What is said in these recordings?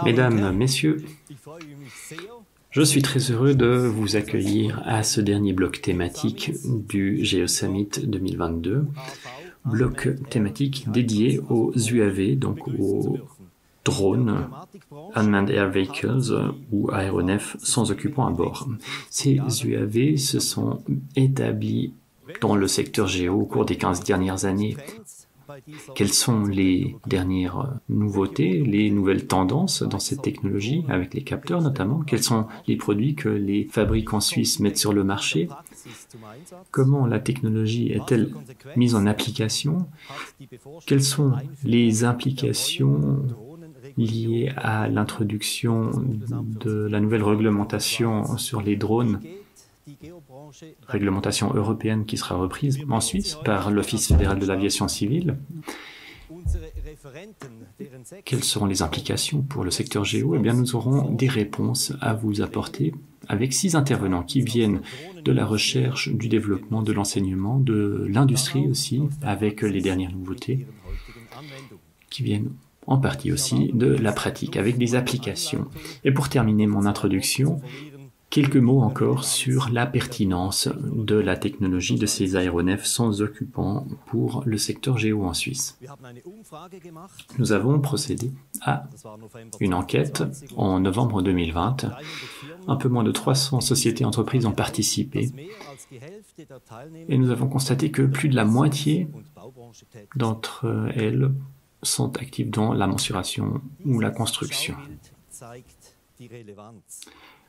Mesdames, Messieurs, je suis très heureux de vous accueillir à ce dernier bloc thématique du GeoSummit 2022, bloc thématique dédié aux UAV, donc aux drones, Unmanned Air Vehicles ou aéronefs sans occupants à bord. Ces UAV se sont établis dans le secteur géo au cours des 15 dernières années. Quelles sont les dernières nouveautés, les nouvelles tendances dans cette technologie, avec les capteurs notamment? Quels sont les produits que les fabricants suisses mettent sur le marché? Comment la technologie est-elle mise en application? Quelles sont les implications liées à l'introduction de la nouvelle réglementation sur les drones, réglementation européenne qui sera reprise en Suisse par l'Office fédéral de l'aviation civile? Quelles seront les implications pour le secteur géo? Eh bien, nous aurons des réponses à vous apporter avec 6 intervenants qui viennent de la recherche, du développement, de l'enseignement, de l'industrie aussi, avec les dernières nouveautés, qui viennent en partie aussi de la pratique, avec des applications. Et pour terminer mon introduction, quelques mots encore sur la pertinence de la technologie de ces aéronefs sans occupants pour le secteur géo en Suisse. Nous avons procédé à une enquête en novembre 2020. Un peu moins de 300 sociétés et entreprises ont participé et nous avons constaté que plus de la moitié d'entre elles sont actives dans la mensuration ou la construction.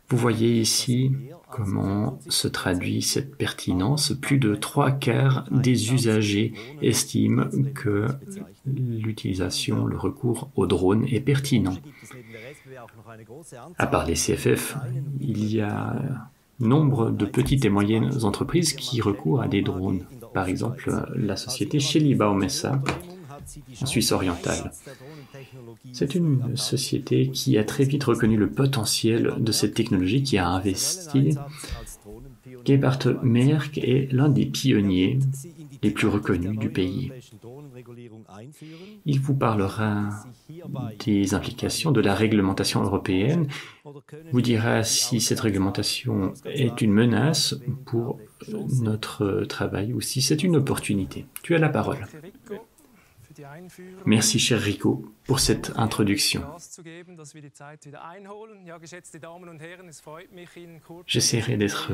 Vous voyez ici comment se traduit cette pertinence. Plus de 3/4 des usagers estiment que l'utilisation, le recours aux drones est pertinent. À part les CFF, il y a nombre de petites et moyennes entreprises qui recourent à des drones. Par exemple, la société Schellibaum SA en Suisse orientale. C'est une société qui a très vite reconnu le potentiel de cette technologie, qui a investi. Gebhard Merck est l'un des pionniers les plus reconnus du pays. Il vous parlera des implications de la réglementation européenne, vous dira si cette réglementation est une menace pour notre travail ou si c'est une opportunité. Tu as la parole. Merci, cher Rico, pour cette introduction. J'essaierai d'être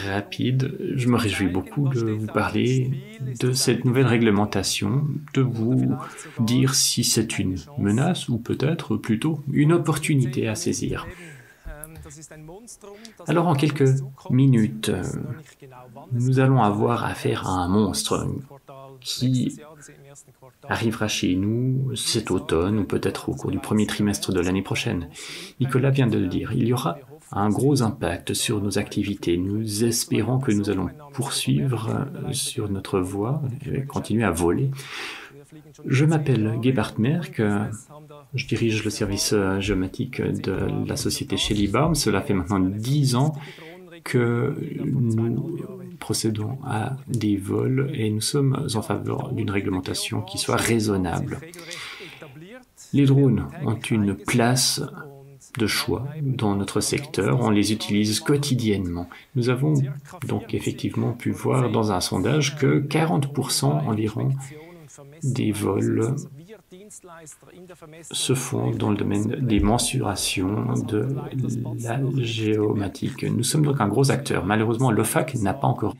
rapide. Je me réjouis beaucoup de vous parler de cette nouvelle réglementation, de vous dire si c'est une menace ou peut-être plutôt une opportunité à saisir. Alors en quelques minutes, nous allons avoir affaire à un monstre qui arrivera chez nous cet automne ou peut-être au cours du premier trimestre de l'année prochaine. Nicolas vient de le dire, il y aura un gros impact sur nos activités. Nous espérons que nous allons poursuivre sur notre voie et continuer à voler. Je m'appelle Gebhard Merck, je dirige le service géomatique de la société Schellibaum. Cela fait maintenant 10 ans que nous procédons à des vols et nous sommes en faveur d'une réglementation qui soit raisonnable. Les drones ont une place de choix dans notre secteur, on les utilise quotidiennement. Nous avons donc effectivement pu voir dans un sondage que 40% environ des vols se font dans le domaine des mensurations de la géomatique. Nous sommes donc un gros acteur. Malheureusement, l'OFAC n'a pas encore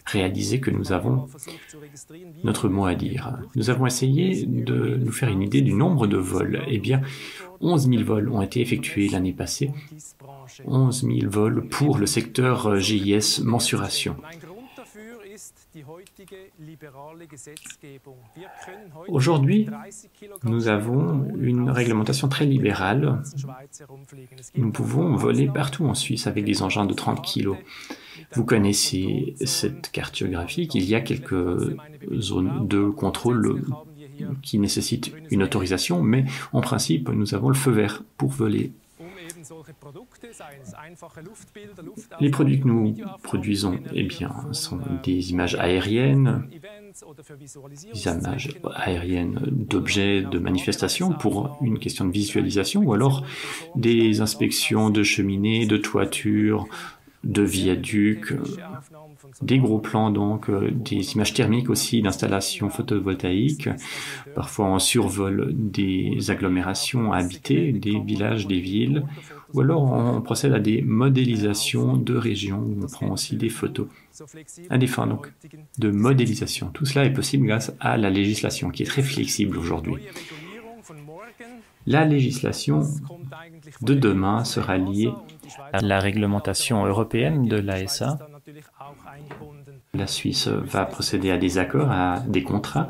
réalisé que nous avons notre mot à dire. Nous avons essayé de nous faire une idée du nombre de vols. Eh bien, 11 000 vols ont été effectués l'année passée. 11 000 vols pour le secteur GIS mensuration. Aujourd'hui, nous avons une réglementation très libérale. Nous pouvons voler partout en Suisse avec des engins de 30 kg. Vous connaissez cette carte géographique. Il y a quelques zones de contrôle qui nécessitent une autorisation, mais en principe, nous avons le feu vert pour voler. Les produits que nous produisons, eh bien, sont des images aériennes, images aériennes d'objets, de manifestations pour une question de visualisation, ou alors des inspections de cheminées, de toitures, de viaducs, des gros plans, donc des images thermiques aussi d'installations photovoltaïques. Parfois on survole des agglomérations habitées, des villages, des villes, ou alors on procède à des modélisations de régions où on prend aussi des photos. À des fins donc de modélisation. Tout cela est possible grâce à la législation qui est très flexible aujourd'hui. La législation de demain sera liée à la réglementation européenne de l'ASA. La Suisse va procéder à des accords, à des contrats,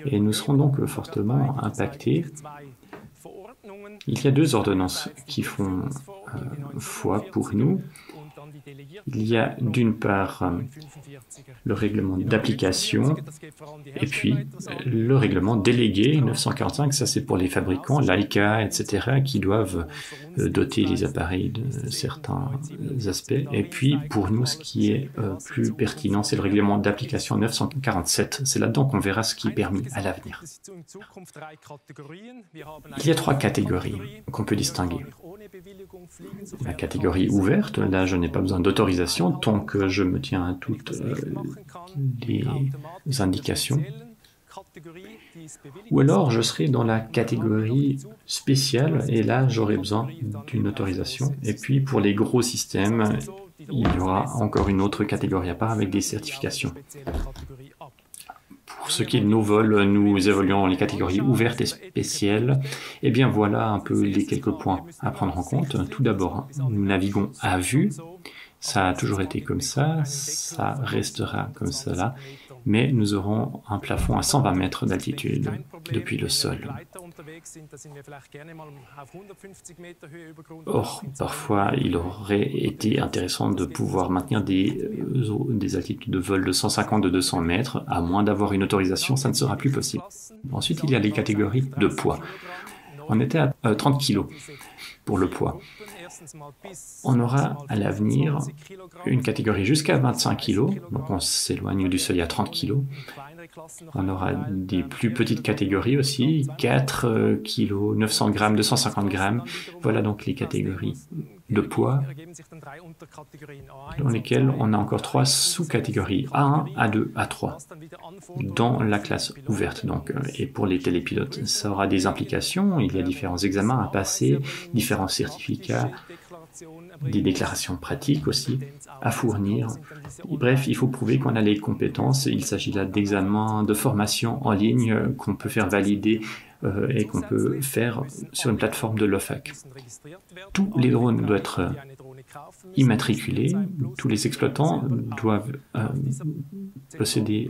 et nous serons donc fortement impactés. Il y a 2 ordonnances qui font foi pour nous. Il y a d'une part le règlement d'application et puis le règlement délégué 945, ça c'est pour les fabricants, Leica, etc., qui doivent doter les appareils de certains aspects. Et puis pour nous, ce qui est plus pertinent, c'est le règlement d'application 947. C'est là-dedans qu'on verra ce qui est permis à l'avenir. Il y a 3 catégories qu'on peut distinguer. La catégorie ouverte, là je n'ai pas besoin d'autorisation tant que je me tiens à toutes les indications. Ou alors je serai dans la catégorie spéciale et là j'aurai besoin d'une autorisation. Et puis pour les gros systèmes, il y aura encore une autre catégorie à part avec des certifications. Pour ce qui est de nos vols, nous évoluons dans les catégories ouvertes et spéciales. Eh bien voilà un peu les quelques points à prendre en compte. Tout d'abord, nous naviguons à vue. Ça a toujours été comme ça restera comme cela, mais nous aurons un plafond à 120 mètres d'altitude depuis le sol. Or, parfois, il aurait été intéressant de pouvoir maintenir des altitudes de vol de 150 de 200 mètres, à moins d'avoir une autorisation, ça ne sera plus possible. Ensuite, il y a les catégories de poids. On était à 30 kg pour le poids. On aura à l'avenir une catégorie jusqu'à 25 kg, donc on s'éloigne du seuil à 30 kg. On aura des plus petites catégories aussi, 4 kg, 900 grammes, 250 grammes. Voilà donc les catégories de poids, dans lesquelles on a encore 3 sous-catégories, A1, A2, A3, dans la classe ouverte. Donc, et pour les télépilotes, ça aura des implications, il y a différents examens à passer, différents certificats, des déclarations pratiques aussi à fournir. Bref, il faut prouver qu'on a les compétences. Il s'agit là d'examens de formation en ligne qu'on peut faire valider et qu'on peut faire sur une plateforme de l'OFAC. Tous les drones doivent être immatriculés. Tous les exploitants doivent posséder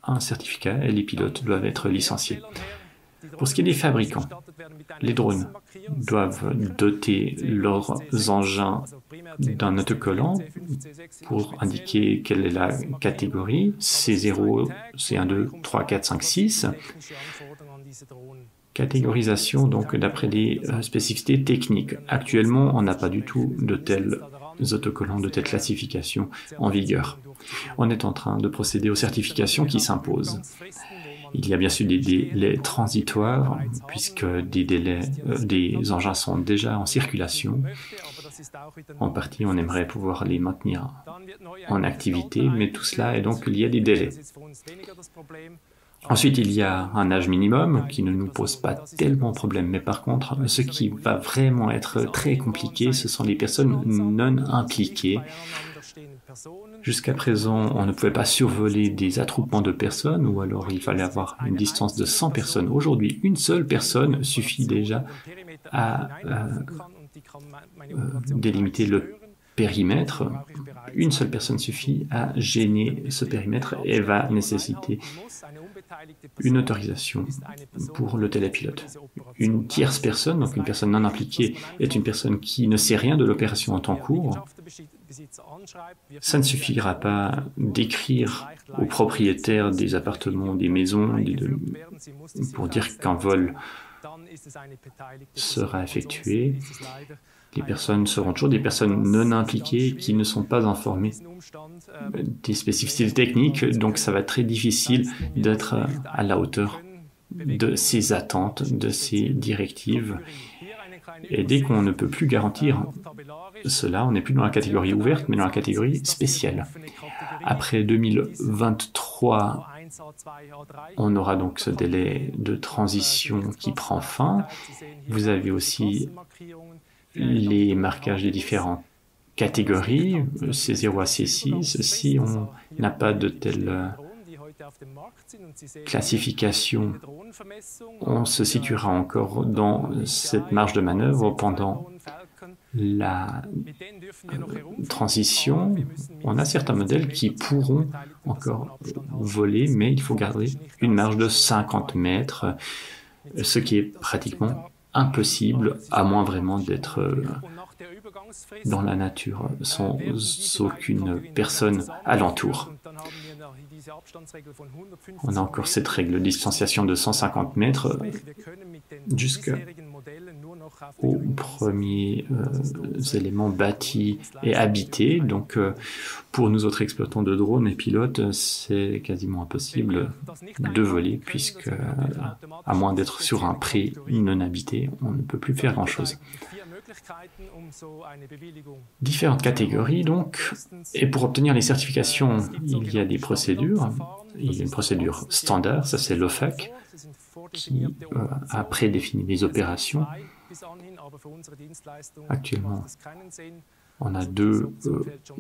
un certificat et les pilotes doivent être licenciés. Pour ce qui est des fabricants, les drones doivent doter leurs engins d'un autocollant pour indiquer quelle est la catégorie, C0, C1, 2, 3, 4, 5, 6. Catégorisation donc d'après les spécificités techniques. Actuellement, on n'a pas du tout de tels autocollants, de telle classification en vigueur. On est en train de procéder aux certifications qui s'imposent. Il y a bien sûr des délais transitoires, puisque des engins sont déjà en circulation. En partie, on aimerait pouvoir les maintenir en activité, mais tout cela est donc lié à des délais. Ensuite, il y a un âge minimum qui ne nous pose pas tellement de problème, mais par contre, ce qui va vraiment être très compliqué, ce sont les personnes non impliquées. Jusqu'à présent, on ne pouvait pas survoler des attroupements de personnes, ou alors il fallait avoir une distance de 100 personnes. Aujourd'hui, une seule personne suffit déjà à délimiter le périmètre. Une seule personne suffit à gêner ce périmètre et va nécessiter une autorisation pour le télépilote. Une tierce personne, donc une personne non impliquée, est une personne qui ne sait rien de l'opération en temps court. Ça ne suffira pas d'écrire aux propriétaires des appartements, des maisons, pour dire qu'un vol sera effectué. Les personnes seront toujours des personnes non impliquées qui ne sont pas informées des spécificités techniques, donc ça va être très difficile d'être à la hauteur de ces attentes, de ces directives. Et dès qu'on ne peut plus garantir cela, on n'est plus dans la catégorie ouverte, mais dans la catégorie spéciale. Après 2023, on aura donc ce délai de transition qui prend fin. Vous avez aussi les marquages des différentes catégories, C0 à C6. Si on n'a pas de telle classification, on se situera encore dans cette marge de manœuvre pendant la transition. On a certains modèles qui pourront encore voler, mais il faut garder une marge de 50 mètres, ce qui est pratiquement impossible, à moins vraiment d'être dans la nature, sans aucune personne alentour. On a encore cette règle de distanciation de 150 mètres jusqu'aux premiers éléments bâtis et habités. Donc, pour nous autres exploitants de drones et pilotes, c'est quasiment impossible de voler, puisque, à moins d'être sur un pré non habité, on ne peut plus faire grand-chose. Différentes catégories, donc, et pour obtenir les certifications, il y a des procédures. Il y a une procédure standard, ça c'est l'OFAC, qui a prédéfini les opérations. Actuellement, on a deux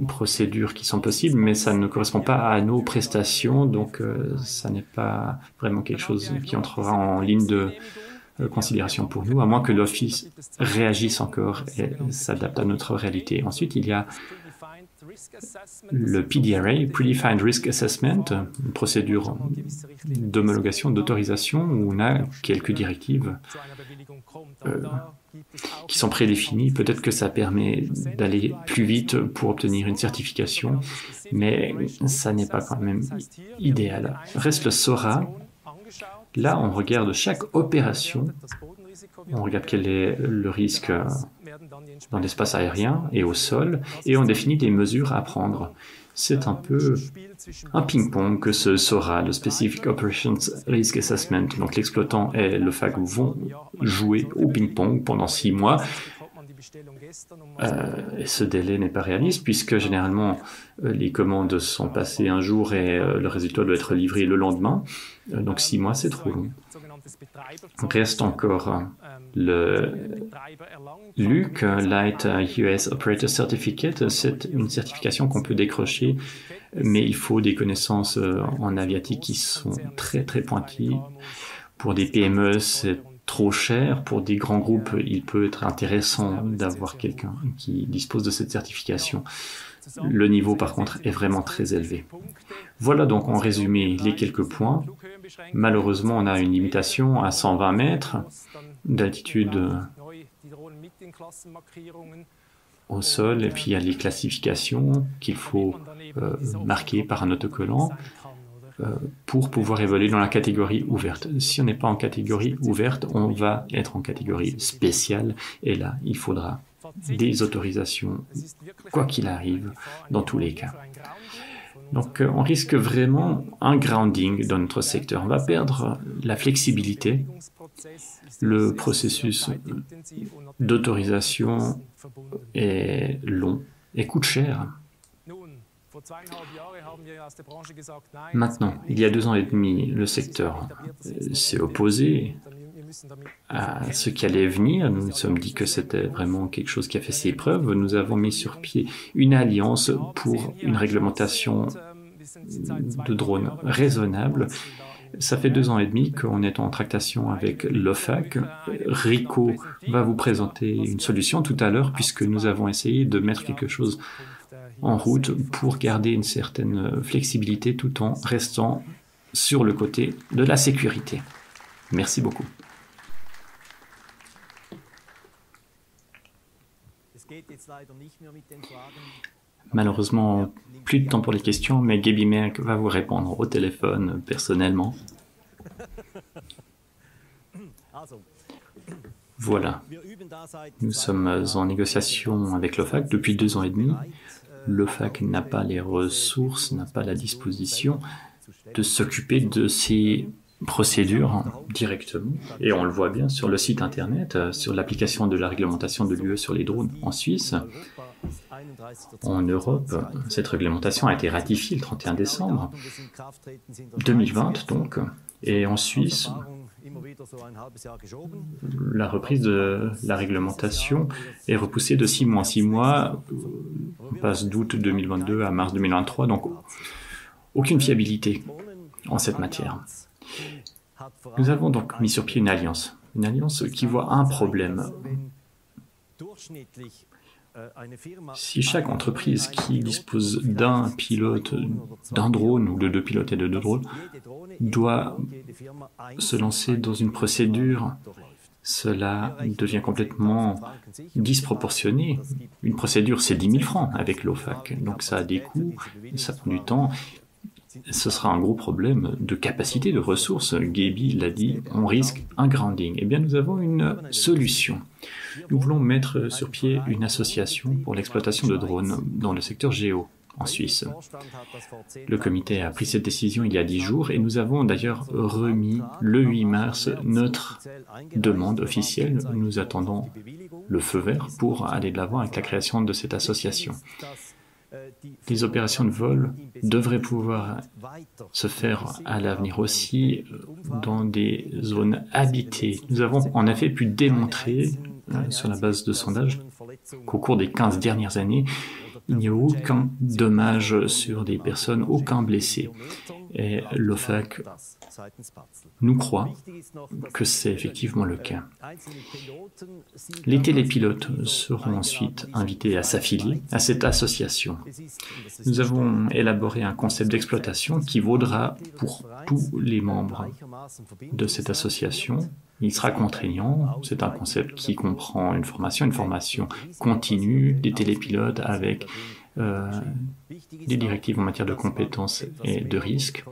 procédures qui sont possibles, mais ça ne correspond pas à nos prestations, donc ça n'est pas vraiment quelque chose qui entrera en ligne de considération pour nous, à moins que l'Office réagisse encore et s'adapte à notre réalité. Ensuite, il y a le PDRA, Predefined Risk Assessment, une procédure d'homologation, d'autorisation, où on a quelques directives qui sont prédéfinies. Peut-être que ça permet d'aller plus vite pour obtenir une certification, mais ça n'est pas quand même idéal. Reste le SORA. Là, on regarde chaque opération, on regarde quel est le risque dans l'espace aérien et au sol, et on définit des mesures à prendre. C'est un peu un ping-pong que ce SORA, le Specific Operations Risk Assessment. Donc l'exploitant et le FAC vont jouer au ping-pong pendant 6 mois. Et ce délai n'est pas réaliste, puisque généralement les commandes sont passées un jour et le résultat doit être livré le lendemain. Donc 6 mois, c'est trop long. Reste encore le LUC, Light US Operator Certificate. C'est une certification qu'on peut décrocher, mais il faut des connaissances en aviatique qui sont très très pointues. Pour des PME, c'est trop cher. Pour des grands groupes, il peut être intéressant d'avoir quelqu'un qui dispose de cette certification. Le niveau, par contre, est vraiment très élevé. Voilà donc en résumé les quelques points. Malheureusement, on a une limitation à 120 mètres d'altitude au sol, et puis il y a les classifications qu'il faut marquer par un autocollant pour pouvoir évoluer dans la catégorie ouverte. Si on n'est pas en catégorie ouverte, on va être en catégorie spéciale, et là, il faudra des autorisations, quoi qu'il arrive, dans tous les cas. Donc, on risque vraiment un grounding dans notre secteur. On va perdre la flexibilité. Le processus d'autorisation est long et coûte cher. Maintenant, il y a 2 ans et demi, le secteur s'est opposé à ce qui allait venir. Nous nous sommes dit que c'était vraiment quelque chose qui a fait ses preuves. Nous avons mis sur pied une alliance pour une réglementation de drones raisonnable. Ça fait 2 ans et demi qu'on est en tractation avec l'OFAC. Rico va vous présenter une solution tout à l'heure, puisque nous avons essayé de mettre quelque chose en route pour garder une certaine flexibilité tout en restant sur le côté de la sécurité. Merci beaucoup. Malheureusement, plus de temps pour les questions, mais Gaby Merck va vous répondre au téléphone personnellement. Voilà, nous sommes en négociation avec l'OFAC depuis 2 ans et demi. L'OFAC n'a pas les ressources, n'a pas la disposition de s'occuper de ces procédures directement. Et on le voit bien sur le site internet, sur l'application de la réglementation de l'UE sur les drones en Suisse. En Europe, cette réglementation a été ratifiée le 31 décembre 2020 donc. Et en Suisse, la reprise de la réglementation est repoussée de 6 mois en 6 mois. On passe d'août 2022 à mars 2023, donc aucune fiabilité en cette matière. Nous avons donc mis sur pied une alliance qui voit un problème. Si chaque entreprise qui dispose d'un pilote, d'un drone ou de 2 pilotes et de 2 drones doit se lancer dans une procédure, cela devient complètement disproportionné. Une procédure, c'est 10 000 francs avec l'OFAC, donc ça a des coûts, ça prend du temps. Ce sera un gros problème de capacité, de ressources. Gaby l'a dit, on risque un grounding. Eh bien, nous avons une solution. Nous voulons mettre sur pied une association pour l'exploitation de drones dans le secteur géo en Suisse. Le comité a pris cette décision il y a 10 jours et nous avons d'ailleurs remis le 8 mars notre demande officielle. Nous attendons le feu vert pour aller de l'avant avec la création de cette association. Les opérations de vol devraient pouvoir se faire à l'avenir aussi dans des zones habitées. Nous avons en effet pu démontrer, sur la base de sondages, qu'au cours des 15 dernières années, il n'y a aucun dommage sur des personnes, aucun blessé. Et l'OFAC nous croit que c'est effectivement le cas. Les télépilotes seront ensuite invités à s'affilier à cette association. Nous avons élaboré un concept d'exploitation qui vaudra pour tous les membres de cette association. Il sera contraignant. C'est un concept qui comprend une formation continue des télépilotes avec des directives en matière de compétences et de risques.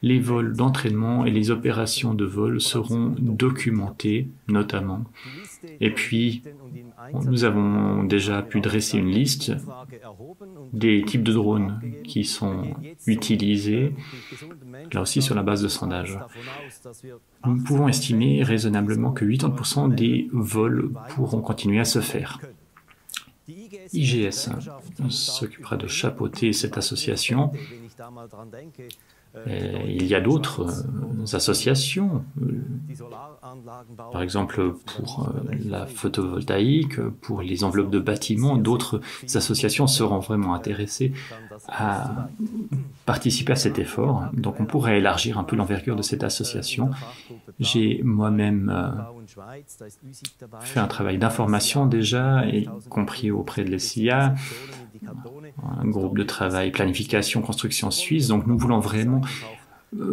Les vols d'entraînement et les opérations de vol seront documentés, notamment. Et puis, nous avons déjà pu dresser une liste des types de drones qui sont utilisés, là aussi sur la base de sondages. Nous pouvons estimer raisonnablement que 80% des vols pourront continuer à se faire. IGS s'occupera de chapeauter cette association. Il y a d'autres associations, par exemple pour la photovoltaïque, pour les enveloppes de bâtiments. D'autres associations seront vraiment intéressées à participer à cet effort. Donc on pourrait élargir un peu l'envergure de cette association. J'ai moi-même fait un travail d'information déjà, y compris auprès de l'SIA, un groupe de travail planification construction suisse. Donc nous voulons vraiment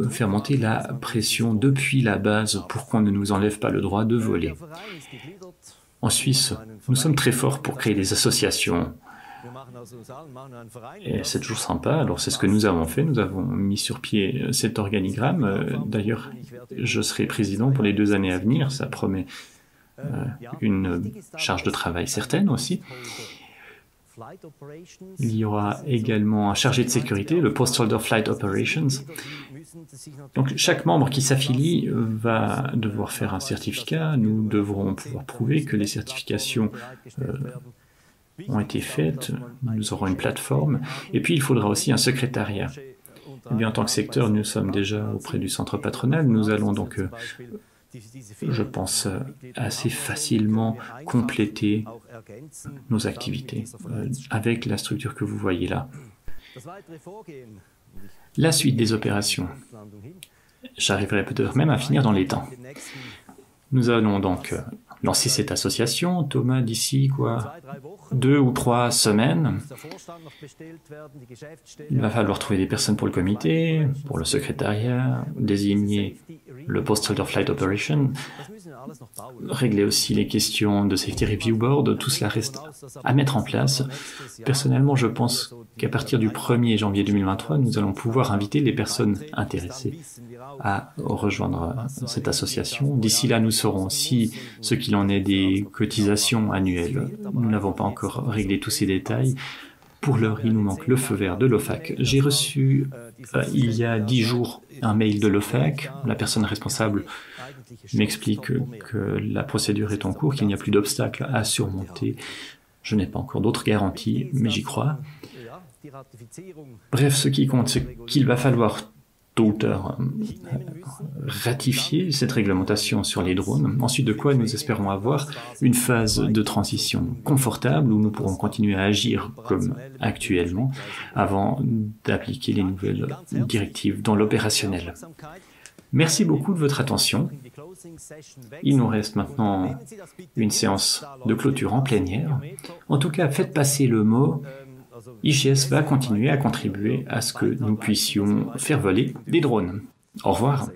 faire monter la pression depuis la base pour qu'on ne nous enlève pas le droit de voler. En Suisse, nous sommes très forts pour créer des associations. Et c'est toujours sympa, alors c'est ce que nous avons fait, nous avons mis sur pied cet organigramme. D'ailleurs, je serai président pour les 2 années à venir, ça promet une charge de travail certaine aussi. Il y aura également un chargé de sécurité, le Post-Holder Flight Operations. Donc chaque membre qui s'affilie va devoir faire un certificat. Nous devrons pouvoir prouver que les certifications ont été faites. Nous aurons une plateforme. Et puis il faudra aussi un secrétariat. Et bien, en tant que secteur, nous sommes déjà auprès du centre patronal. Nous allons donc, je pense, assez facilement compléter nos activités avec la structure que vous voyez là. La suite des opérations. J'arriverai peut-être même à finir dans les temps. Nous allons donc lancer cette association, Thomas, d'ici 2 ou 3 semaines. Il va falloir trouver des personnes pour le comité, pour le secrétariat, désigner le Post-Holder Flight Operation, régler aussi les questions de Safety Review Board. Tout cela reste à mettre en place. Personnellement, je pense qu'à partir du 1er janvier 2023, nous allons pouvoir inviter les personnes intéressées à rejoindre cette association. D'ici là, nous saurons aussi ce qu'il en est des cotisations annuelles. Nous n'avons pas encore réglé tous ces détails. Pour l'heure, il nous manque le feu vert de l'OFAC. J'ai reçu, il y a 10 jours, un mail de l'OFAC. La personne responsable m'explique que la procédure est en cours, qu'il n'y a plus d'obstacles à surmonter. Je n'ai pas encore d'autres garanties, mais j'y crois. Bref, ce qui compte, c'est qu'il va falloir tôt ou tard ratifier cette réglementation sur les drones, ensuite de quoi nous espérons avoir une phase de transition confortable où nous pourrons continuer à agir comme actuellement avant d'appliquer les nouvelles directives dans l'opérationnel. Merci beaucoup de votre attention. Il nous reste maintenant une séance de clôture en plénière. En tout cas, faites passer le mot. IGS va continuer à contribuer à ce que nous puissions faire voler des drones. Au revoir.